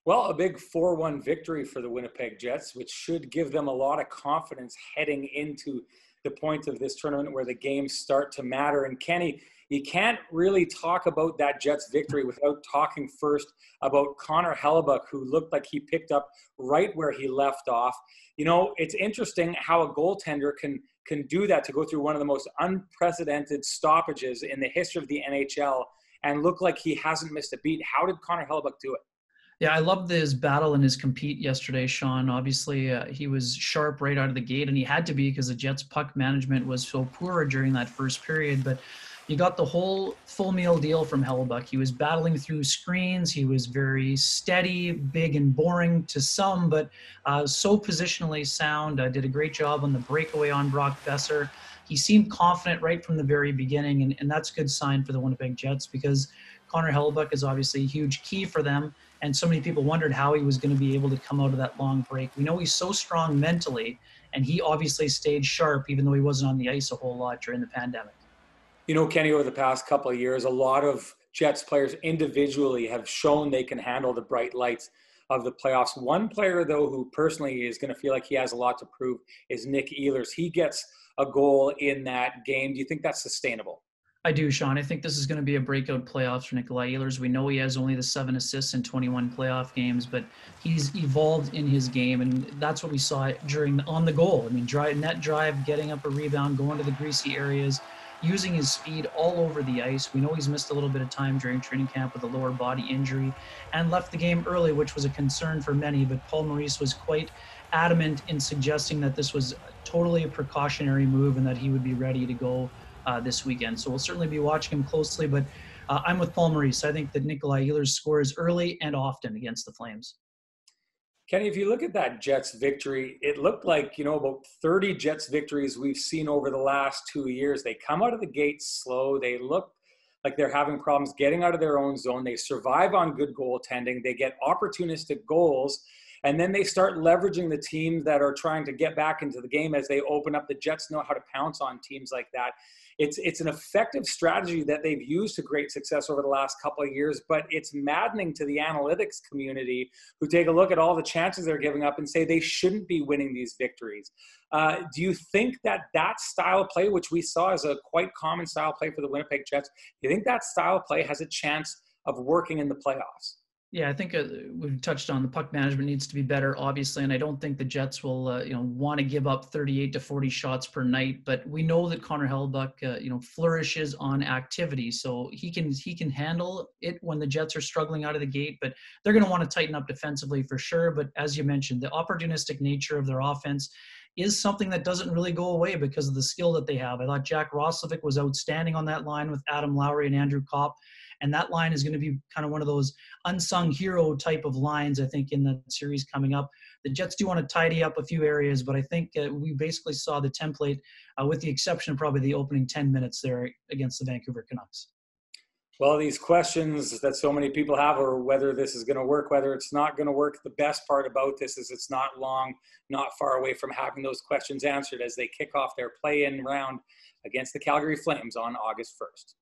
Well, a big 4-1 victory for the Winnipeg Jets, which should give them a lot of confidence heading into the point of this tournament where the games start to matter. And Kenny, you can't really talk about that Jets victory without talking first about Connor Hellebuyck, who looked like he picked up right where he left off. You know, it's interesting how a goaltender can do that, to go through one of the most unprecedented stoppages in the history of the NHL and look like he hasn't missed a beat. How did Connor Hellebuyck do it? Yeah, I loved his battle and his compete yesterday, Sean. Obviously, he was sharp right out of the gate, and he had to be because the Jets' puck management was so poor during that first period. But you got the whole full meal deal from Hellebuyck. He was battling through screens. He was very steady, big and boring to some, but so positionally sound. Did a great job on the breakaway on Brock Besser. He seemed confident right from the very beginning, and that's a good sign for the Winnipeg Jets because Connor Hellebuyck is obviously a huge key for them. And so many people wondered how he was going to be able to come out of that long break. We know he's so strong mentally, and he obviously stayed sharp even though he wasn't on the ice a whole lot during the pandemic. You know, Kenny, over the past couple of years, a lot of Jets players individually have shown they can handle the bright lights of the playoffs. One player, though, who personally is going to feel like he has a lot to prove is Nikolaj Ehlers. He gets a goal in that game. Do you think that's sustainable? I do, Sean. I think this is going to be a breakout playoffs for Nikolaj Ehlers. We know he has only the 7 assists in 21 playoff games, but he's evolved in his game, and that's what we saw on the goal. I mean, net drive, getting up a rebound, going to the greasy areas, using his speed all over the ice. We know he's missed a little bit of time during training camp with a lower body injury and left the game early, which was a concern for many, but Paul Maurice was quite adamant in suggesting that this was totally a precautionary move and that he would be ready to go this weekend. So we'll certainly be watching him closely, but I'm with Paul Maurice. I think that Nikolaj Ehlers scores early and often against the Flames. Kenny, if you look at that Jets victory, it looked like, you know, about 30 Jets victories we've seen over the last 2 years. They come out of the gate slow. They look like they're having problems getting out of their own zone. They survive on good goaltending. They get opportunistic goals. And then they start leveraging the teams that are trying to get back into the game as they open up. The Jets know how to pounce on teams like that. It's an effective strategy that they've used to great success over the last couple of years, but it's maddening to the analytics community who take a look at all the chances they're giving up and say they shouldn't be winning these victories. Do you think that style of play, which we saw as a quite common style of play for the Winnipeg Jets, do you think that style of play has a chance of working in the playoffs? Yeah, I think we've touched on the puck management needs to be better, obviously, and I don't think the Jets will, want to give up 38 to 40 shots per night. But we know that Connor Hellebuyck, flourishes on activity, so he can handle it when the Jets are struggling out of the gate. But they're going to want to tighten up defensively for sure. But as you mentioned, the opportunistic nature of their offense is something that doesn't really go away because of the skill that they have. I thought Jack Roslovic was outstanding on that line with Adam Lowry and Andrew Kopp. And that line is going to be kind of one of those unsung hero type of lines, I think, in the series coming up. The Jets do want to tidy up a few areas, but I think we basically saw the template with the exception of probably the opening 10 minutes there against the Vancouver Canucks. Well, these questions that so many people have are whether this is going to work, whether it's not going to work. The best part about this is it's not long, not far away from having those questions answered as they kick off their play-in round against the Calgary Flames on August 1st.